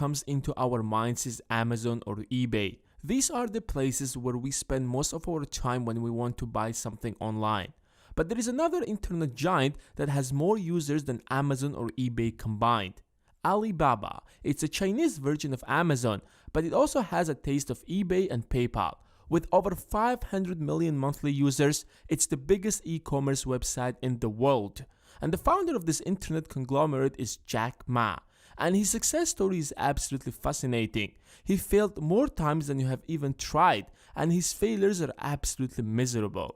comes into our minds is Amazon or eBay. These are the places where we spend most of our time when we want to buy something online. But there is another internet giant that has more users than Amazon or eBay combined. Alibaba. It's a Chinese version of Amazon, but it also has a taste of eBay and PayPal. With over 500 million monthly users, it's the biggest e-commerce website in the world. And the founder of this internet conglomerate is Jack Ma. And his success story is absolutely fascinating. He failed more times than you have even tried, and his failures are absolutely miserable.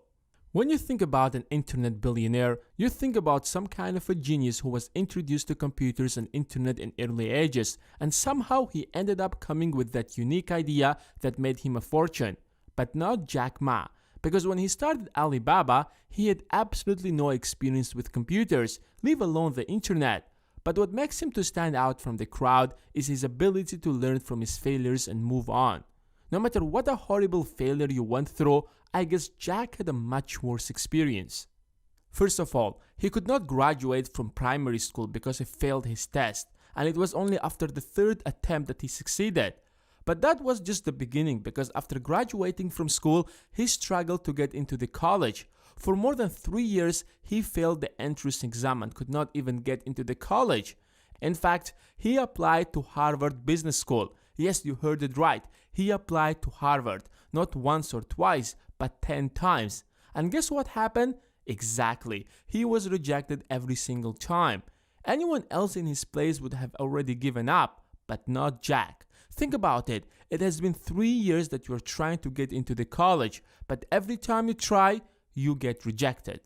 When you think about an internet billionaire, you think about some kind of a genius who was introduced to computers and internet in early ages, and somehow he ended up coming with that unique idea that made him a fortune. But not Jack Ma, because when he started Alibaba, he had absolutely no experience with computers, leave alone the internet. But what makes him to stand out from the crowd is his ability to learn from his failures and move on. No matter what a horrible failure you went through, I guess Jack had a much worse experience. First of all, he could not graduate from primary school because he failed his test, and it was only after the third attempt that he succeeded. But that was just the beginning, because after graduating from school, he struggled to get into the college. For more than 3 years, he failed the entrance exam and could not even get into the college. In fact, he applied to Harvard Business School. Yes, you heard it right. He applied to Harvard, not once or twice, but 10 times. And guess what happened? Exactly. He was rejected every single time. Anyone else in his place would have already given up, but not Jack. Think about it. It has been 3 years that you are trying to get into the college, but every time you try, you get rejected.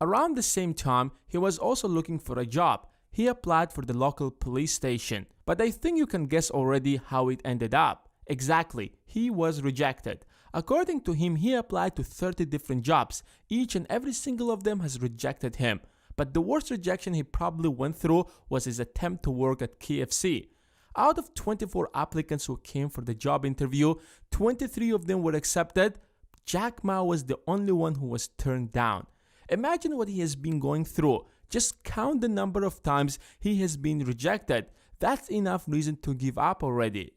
Around the same time, he was also looking for a job. He applied for the local police station, but I think you can guess already how it ended up. Exactly, he was rejected. According to him, he applied to 30 different jobs. Each and every single of them has rejected him. But the worst rejection he probably went through was his attempt to work at KFC. Out of 24 applicants who came for the job interview, 23 of them were accepted. Jack Ma was the only one who was turned down. Imagine what he has been going through. Just count the number of times he has been rejected. That's enough reason to give up already.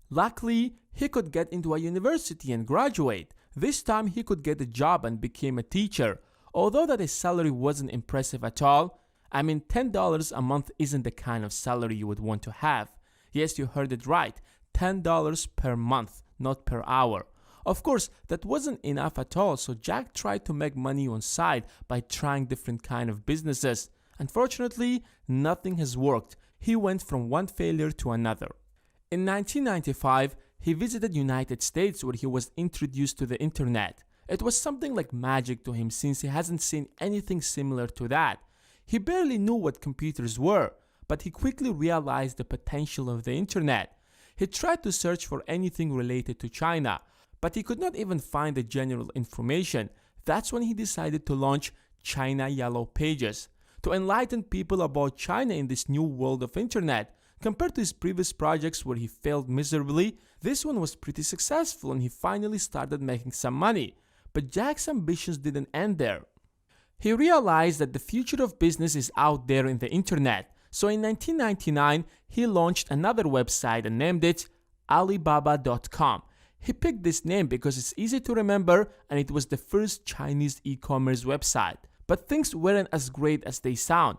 Luckily, he could get into a university and graduate. This time he could get a job and became a teacher. Although that his salary wasn't impressive at all, I mean $10 a month isn't the kind of salary you would want to have. Yes, you heard it right, $10 per month, not per hour. Of course, that wasn't enough at all, so Jack tried to make money on side by trying different kind of businesses. Unfortunately, nothing has worked. He went from one failure to another. In 1995, he visited United States where he was introduced to the internet. It was something like magic to him since he hasn't seen anything similar to that. He barely knew what computers were, but he quickly realized the potential of the internet. He tried to search for anything related to China, but he could not even find the general information. That's when he decided to launch China Yellow Pages to enlighten people about China in this new world of internet. Compared to his previous projects where he failed miserably, this one was pretty successful and he finally started making some money. But Jack's ambitions didn't end there. He realized that the future of business is out there in the internet. So in 1999, he launched another website and named it Alibaba.com. He picked this name because it's easy to remember and it was the first Chinese e-commerce website. But things weren't as great as they sound.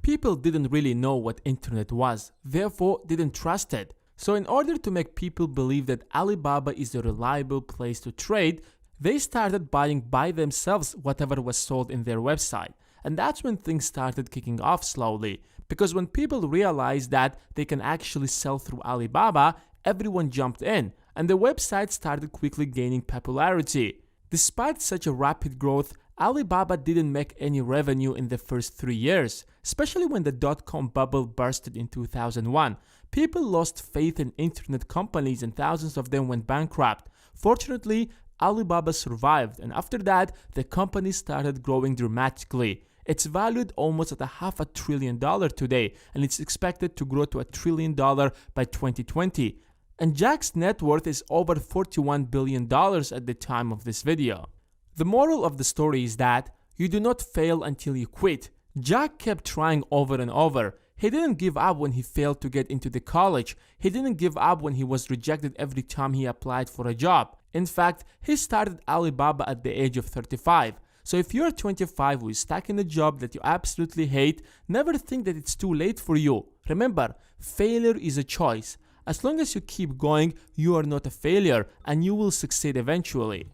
People didn't really know what internet was, therefore didn't trust it. So in order to make people believe that Alibaba is a reliable place to trade, they started buying by themselves whatever was sold in their website. And that's when things started kicking off slowly. Because when people realized that they can actually sell through Alibaba, everyone jumped in. And the website started quickly gaining popularity. Despite such a rapid growth, Alibaba didn't make any revenue in the first 3 years, especially when the dot-com bubble bursted in 2001. People lost faith in internet companies and thousands of them went bankrupt. Fortunately, Alibaba survived, and after that, the company started growing dramatically. It's valued almost at $500 billion today, and it's expected to grow to $1 trillion by 2020. And Jack's net worth is over $41 billion at the time of this video. The moral of the story is that you do not fail until you quit. Jack kept trying over and over. He didn't give up when he failed to get into the college. He didn't give up when he was rejected every time he applied for a job. In fact, he started Alibaba at the age of 35. So if you're 25 who is stuck in a job that you absolutely hate, never think that it's too late for you. Remember, failure is a choice. As long as you keep going, you are not a failure and you will succeed eventually.